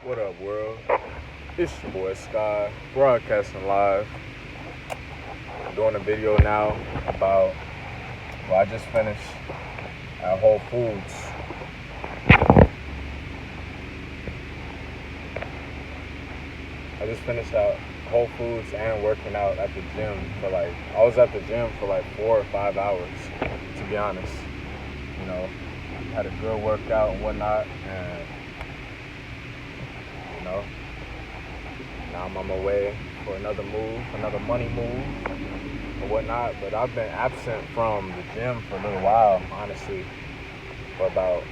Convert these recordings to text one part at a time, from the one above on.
What up, world? It's your boy Sky, broadcasting live. I'm doing a video now about, I just finished at Whole Foods. I just finished at Whole Foods and working out at the gym I was at the gym for 4 or 5 hours, to be honest. Had a good workout and whatnot, and now I'm on my way for another money move or whatnot. But I've been absent from the gym for a little while, honestly, for about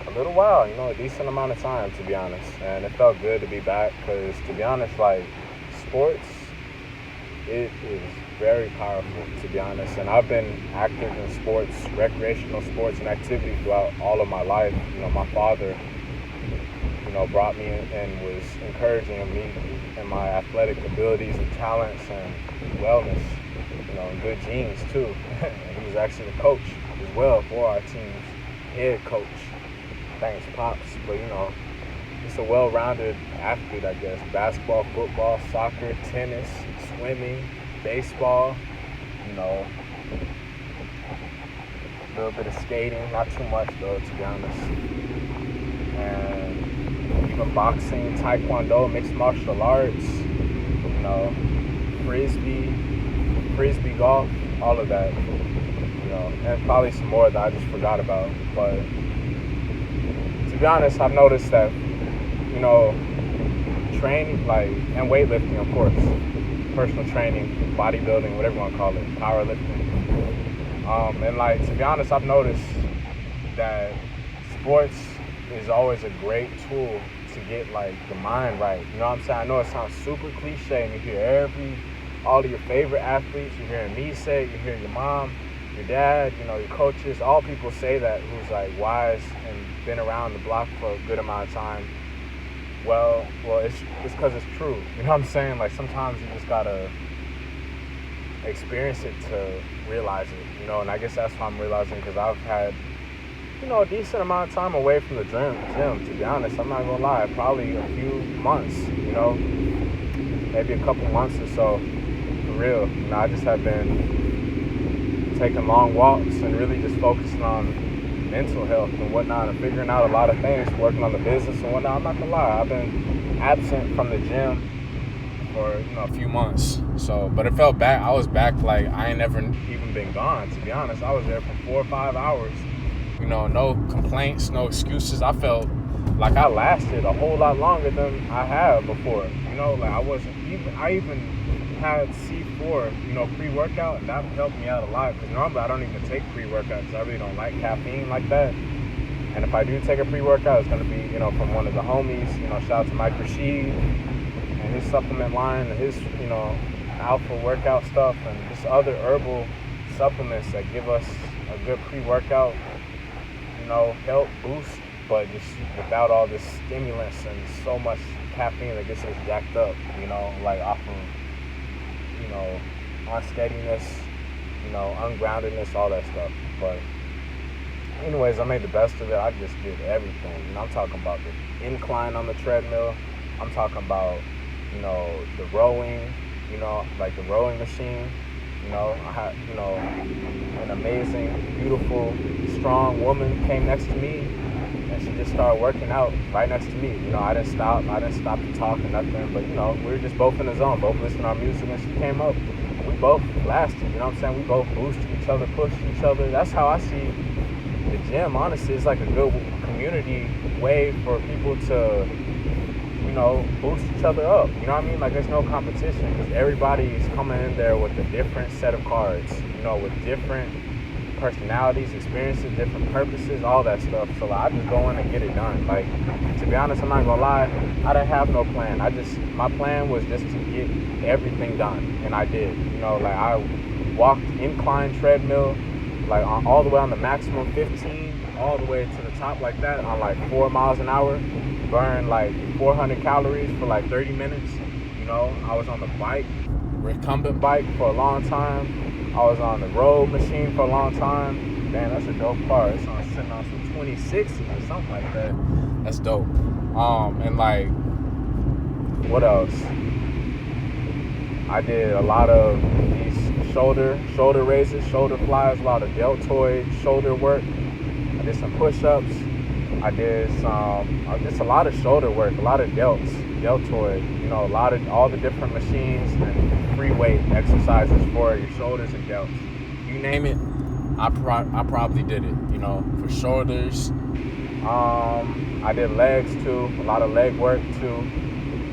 a little while, a decent amount of time, to be honest. And it felt good to be back because, to be honest, sports, it is very powerful, to be honest. And I've been active in sports, recreational sports and activity throughout all of my life. My father, brought me in and was encouraging me in my athletic abilities and talents and wellness, and good genes too. And he was actually the coach as well for our team's head coach. Thanks, Pops. But, just a well-rounded athlete, I guess. Basketball, football, soccer, tennis, swimming, baseball, a little bit of skating, not too much though, to be honest. And even boxing, taekwondo, mixed martial arts, frisbee golf, all of that, and probably some more that I just forgot about. But to be honest, I've noticed that, training, and weightlifting, of course, personal training, bodybuilding, whatever you want to call it, powerlifting. And to be honest, I've noticed that sports is always a great tool to get the mind right. You know what I'm saying? I know it sounds super cliche, and you hear all of your favorite athletes, you're hearing me say it, you hear your mom, your dad, your coaches, all people say that who's wise and been around the block for a good amount of time. Well, it's because it's true. You know what I'm saying? Sometimes you just gotta experience it to realize it, and I guess that's what I'm realizing, because I've had, a decent amount of time away from the gym, to be honest. I'm not gonna lie, probably a few months, maybe a couple months or so, for real. I just have been taking long walks and really just focusing on mental health and whatnot, and figuring out a lot of things, working on the business and whatnot. I'm not gonna lie, I've been absent from the gym for a few months. So, but it felt back. I was back I ain't never even been gone, to be honest. I was there for 4 or 5 hours. No complaints, no excuses. I felt like I lasted a whole lot longer than I have before. I even had C4, pre-workout, and that helped me out a lot, because normally I don't even take pre-workout because I really don't like caffeine like that. And if I do take a pre-workout, it's going to be, from one of the homies, shout out to Mike Rashid and his supplement line and his, alpha workout stuff, and just other herbal supplements that give us a good pre-workout, help boost, but just without all this stimulants and so much caffeine that gets us jacked up, off of, unsteadiness, ungroundedness, all that stuff. But anyways, I made the best of it. I just did everything. I'm talking about the incline on the treadmill. I'm talking about, the rowing, the rowing machine. I had, an amazing, beautiful, strong woman came next to me, and she just started working out right next to me. I didn't stop to talk or nothing, but, we were just both in the zone, both listening to our music, and she came up. We both lasted, We both boosted each other, pushed each other. That's how I see the gym, honestly. It's like a good community way for people to, boost each other up. You know what I mean? There's no competition, because everybody's coming in there with a different set of cards, with different personalities, experiences, different purposes, all that stuff. So I just go in and get it done. To be honest, I'm not gonna lie, I didn't have no plan. My plan was just to get everything done, and I did. I walked incline treadmill, all the way on the maximum 15, all the way to the top like that on 4 miles an hour, burn 400 calories for 30 minutes. I was on the bike, recumbent bike, for a long time. I was on the road machine for a long time. Man, that's a dope car. It's sitting on some 26s or something like that. That's dope. And What else? I did a lot of these shoulder raises, shoulder flies, a lot of deltoid shoulder work. I did some push-ups. I did just a lot of shoulder work, a lot of deltoid, a lot of all the different machines and free weight exercises for your shoulders and delts. You name it, I probably did it, for shoulders. I did legs too, a lot of leg work too.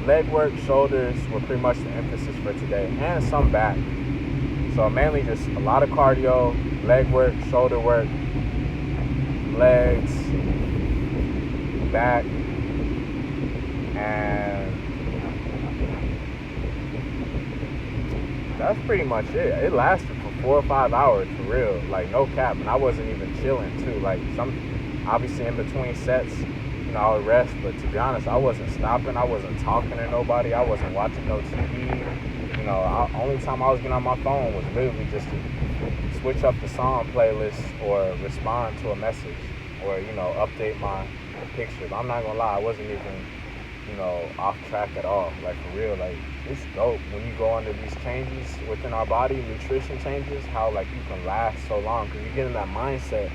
Leg work, shoulders were pretty much the emphasis for today, and some back. So mainly just a lot of cardio, leg work, shoulder work, legs, back, and that's pretty much it. It lasted for 4 or 5 hours for real, like no cap, and I wasn't even chilling too. Like obviously in between sets, I would rest, but to be honest, I wasn't stopping. I wasn't talking to nobody. I wasn't watching no TV. Only time I was getting on my phone was literally just to switch up the song playlist or respond to a message or, update my pictures. I'm not gonna lie, I wasn't even, off track at all. Like for real, like it's dope when you go under these changes within our body, nutrition changes, how like you can last so long because you get in that mindset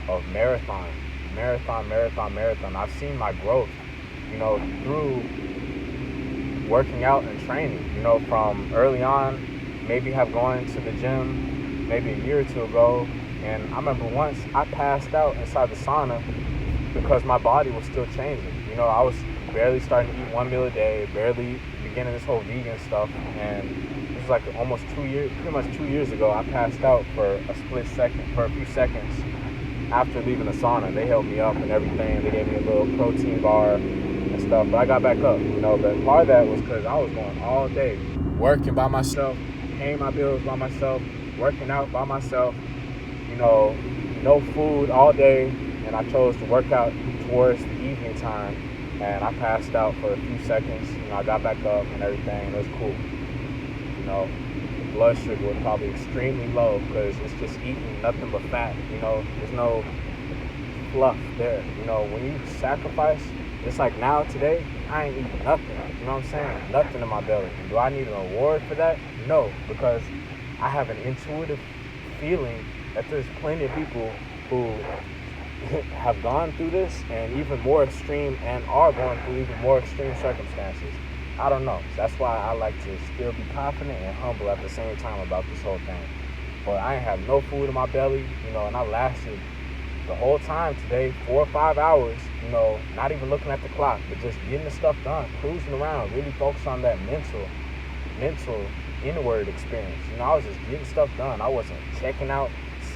of marathon. I've seen my growth, through working out and training, from early on, maybe have gone to the gym maybe a year or two ago. And I remember once I passed out inside the sauna because my body was still changing. I was barely starting to eat 1 meal a day, barely beginning this whole vegan stuff. And it was like almost 2 years, pretty much 2 years ago, I passed out for a few seconds. After leaving the sauna, they held me up and everything. They gave me a little protein bar and stuff, but I got back up, But part of that was because I was going all day, working by myself, paying my bills by myself, working out by myself, no food all day, and I chose to work out towards the evening time, and I passed out for a few seconds. I got back up and everything. It was cool, blood sugar was probably extremely low because it's just eating nothing but fat. There's no fluff there. When you sacrifice, it's like now today, I ain't eating nothing. You know what I'm saying? Nothing in my belly. Do I need an award for that? No, because I have an intuitive feeling that there's plenty of people who have gone through this and even more extreme and are going through even more extreme circumstances. I don't know. So that's why I like to still be confident and humble at the same time about this whole thing. But I ain't have no food in my belly, and I lasted the whole time today, 4 or 5 hours, not even looking at the clock, but just getting the stuff done, cruising around, really focus on that mental inward experience. I was just getting stuff done. I wasn't checking out,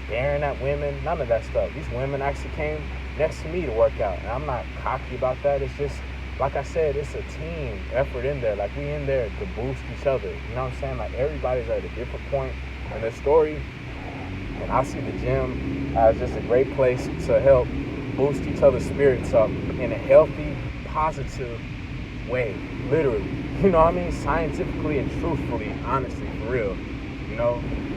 staring at women, none of that stuff. These women actually came next to me to work out, and I'm not cocky about that. It's just, like I said, it's a team effort in there. Like, we in there to boost each other. You know what I'm saying? Like, everybody's at a different point in their story. And I see the gym as just a great place to help boost each other's spirits up in a healthy, positive way. Literally. You know what I mean? Scientifically and truthfully, honestly, for real.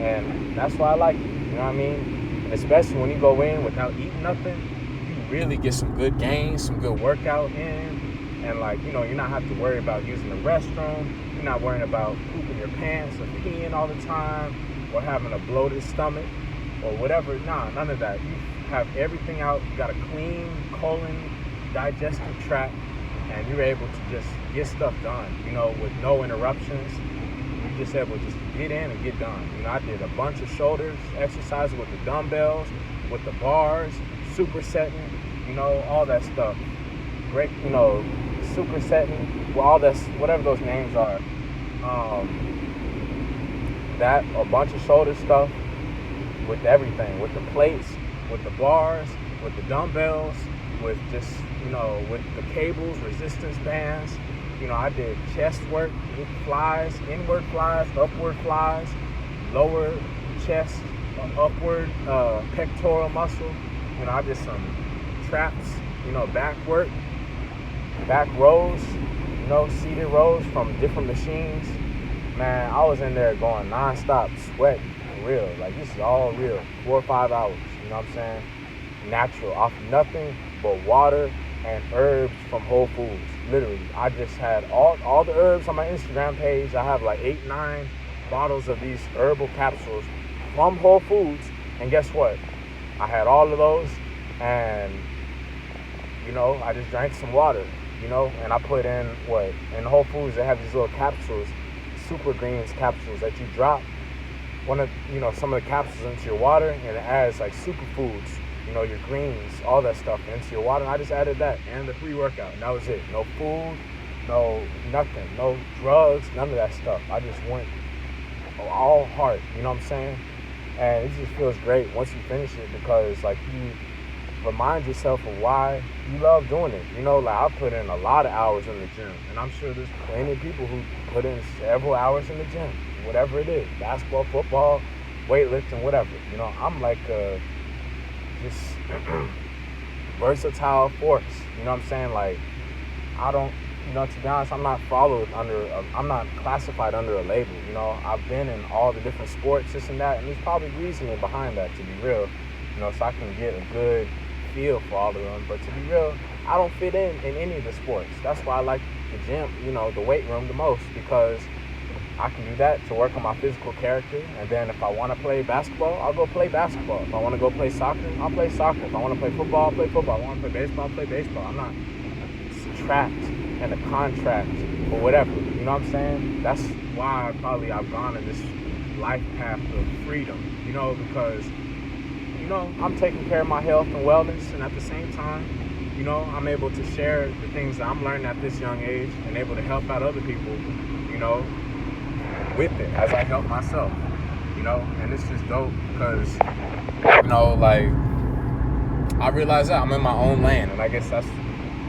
And that's why I like it. You know what I mean? And especially when you go in without eating nothing, you really get some good gains, some good workout in. And you're not have to worry about using the restroom. You're not worrying about pooping your pants or peeing all the time or having a bloated stomach or whatever. Nah, none of that. You have everything out. You got a clean colon, digestive tract, and you're able to just get stuff done, with no interruptions. You're just able to just get in and get done. I did a bunch of shoulders exercises with the dumbbells, with the bars, supersetting, all that stuff. Great, supersetting, well, all this, whatever those names are. That, a bunch of shoulder stuff with everything, with the plates, with the bars, with the dumbbells, with just, with the cables, resistance bands. I did chest work, flies, inward flies, upward flies, lower chest, upward pectoral muscle. I did some traps, back work, back rows, seated rows from different machines. Man, I was in there going non-stop, sweat, for real. Like, this is all real. 4 or 5 hours, you know what I'm saying? Natural, off nothing but water and herbs from Whole Foods. Literally, I just had all the herbs on my Instagram page. I have like 8, 9 bottles of these herbal capsules from Whole Foods. And guess what? I had all of those, and I just drank some water, and I put in in Whole Foods they have these little capsules, super greens capsules that you drop some of the capsules into your water, and it adds like superfoods, your greens, all that stuff into your water. And I just added that and the pre-workout, and that was it. No food, no nothing, no drugs, none of that stuff. I just went all heart, you know what I'm saying? And it just feels great once you finish it, because like you remind yourself of why you love doing it. Like I put in a lot of hours in the gym, and I'm sure there's plenty of people who put in several hours in the gym, whatever it is, basketball, football, weightlifting, whatever. I'm like a just versatile force. You know what I'm saying? Like I don't, to be honest, I'm not classified under a label. I've been in all the different sports, this and that, and there's probably reasoning behind that, to be real. So I can get a good feel for all of them. But to be real, I don't fit in any of the sports. That's why I like the gym, the weight room the most, because I can do that to work on my physical character. And then if I want to play basketball, I'll go play basketball. If I want to go play soccer, I'll play soccer. If I want to play football, I'll play football. If I want to play baseball, I'll play baseball. I'm not trapped in a contract or whatever. You know what I'm saying? That's why I've gone in this life path of freedom, because I'm taking care of my health and wellness, and at the same time, I'm able to share the things that I'm learning at this young age and able to help out other people, with it as I help myself, and it's just dope because, like I realize that I'm in my own lane, and I guess that's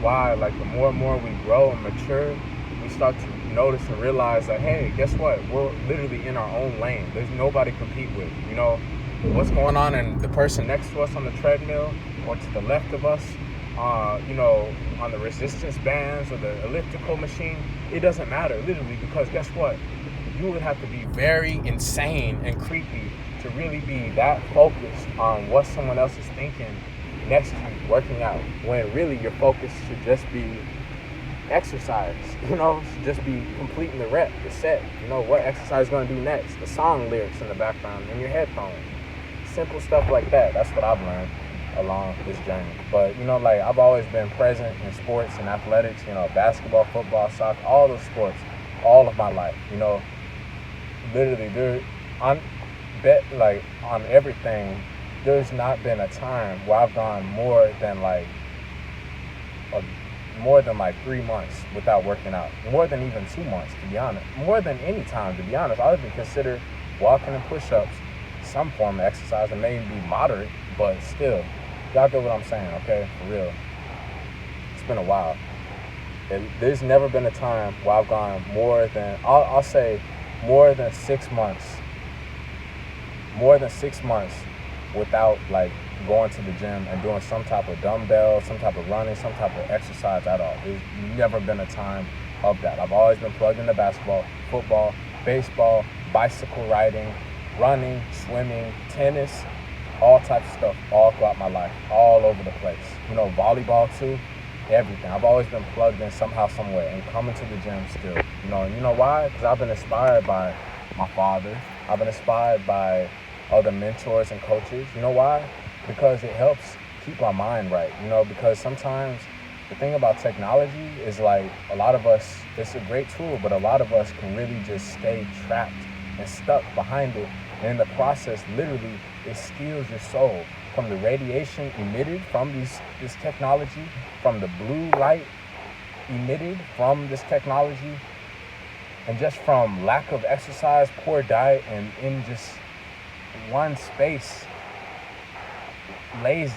why, like, the more and more we grow and mature, we start to notice and realize that, hey, guess what? We're literally in our own lane. There's nobody to compete with, what's going on in the person next to us on the treadmill or to the left of us, on the resistance bands or the elliptical machine. It doesn't matter, literally, because guess what? You would have to be very insane and creepy to really be that focused on what someone else is thinking next to you working out, when really your focus should just be exercise, should just be completing the rep, the set, what exercise is going to do next, the song lyrics in the background in your headphones. Simple stuff like that. That's what I've learned along this journey. But like I've always been present in sports and athletics, basketball, football, soccer, all those sports, all of my life. Literally, on everything, there's not been a time where I've gone more than 3 months without working out. More than even 2 months, to be honest. More than any time, to be honest. I would even consider walking and push-ups some form of exercise, and maybe be moderate, but still, y'all get what I'm saying, okay? For real. It's been a while. There's never been a time where I've gone more than, I'll say, more than 6 months. More than 6 months without, like, going to the gym and doing some type of dumbbell, some type of running, some type of exercise at all. There's never been a time of that. I've always been plugged into basketball, football, baseball, bicycle riding, running, swimming, tennis, all types of stuff all throughout my life, all over the place. Volleyball too, everything. I've always been plugged in somehow, somewhere, and coming to the gym still. And you know why? Because I've been inspired by my father. I've been inspired by other mentors and coaches. You know why? Because it helps keep our mind right. Because sometimes the thing about technology is, like, a lot of us, it's a great tool, but a lot of us can really just stay trapped and stuck behind it. And in the process, literally, it steals your soul from the radiation emitted from this technology, from the blue light emitted from this technology, and just from lack of exercise, poor diet, and in just one space, lazy,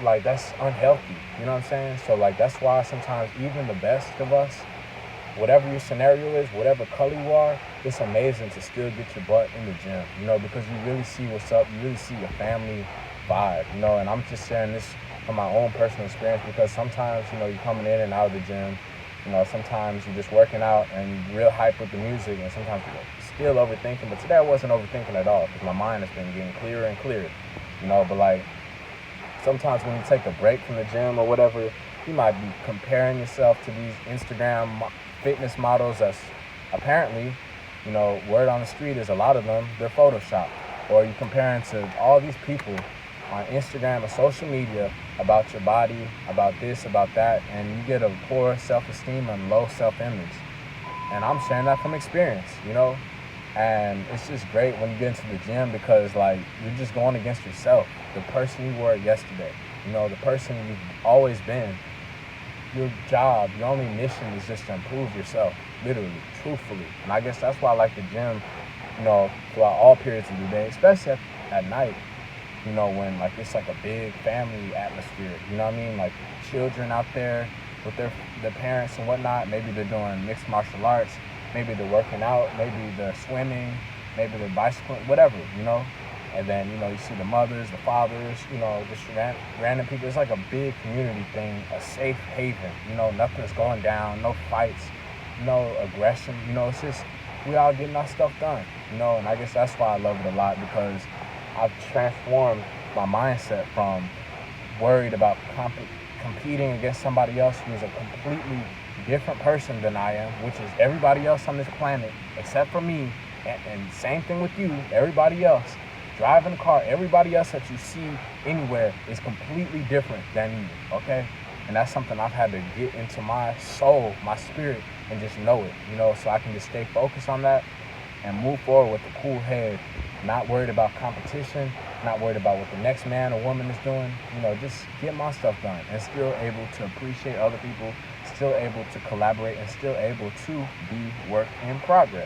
like, that's unhealthy. You know what I'm saying? So, like, that's why sometimes even the best of us, whatever your scenario is, whatever color you are, it's amazing to still get your butt in the gym, because you really see what's up, you really see your family vibe, and I'm just sharing this from my own personal experience, because sometimes, you're coming in and out of the gym, sometimes you're just working out and you're real hype with the music, and sometimes you're still overthinking, but today I wasn't overthinking at all, because my mind has been getting clearer and clearer, but like, sometimes when you take a break from the gym or whatever, You might be comparing yourself to these Instagram fitness models that's apparently, word on the street is a lot of them, they're Photoshopped. Or you comparing to all these people on Instagram or social media about your body, about this, about that, and you get a poor self-esteem and low self-image. And I'm sharing that from experience, and it's just great when you get into the gym because like you're just going against yourself, the person you were yesterday, the person you've always been. Your job, your only mission is just to improve yourself, literally, truthfully. And I guess that's why I like the gym, throughout all periods of the day, especially at night, when like it's like a big family atmosphere, you know what I mean? Like children out there with their parents and whatnot. Maybe they're doing mixed martial arts, maybe they're working out, maybe they're swimming, maybe they're bicycling, whatever, And then, you see the mothers, the fathers, just random people. It's like a big community thing, a safe haven, nothing's going down, no fights, no aggression, it's just, we all getting our stuff done, and I guess that's why I love it a lot, because I've transformed my mindset from worried about competing against somebody else who's a completely different person than I am, which is everybody else on this planet except for me, and same thing with you, everybody else. Driving a car, everybody else that you see anywhere is completely different than you, okay? And that's something I've had to get into my soul, my spirit, and just know it, so I can just stay focused on that and move forward with a cool head, not worried about competition, not worried about what the next man or woman is doing, just get my stuff done and still able to appreciate other people, still able to collaborate, and still able to be work in progress.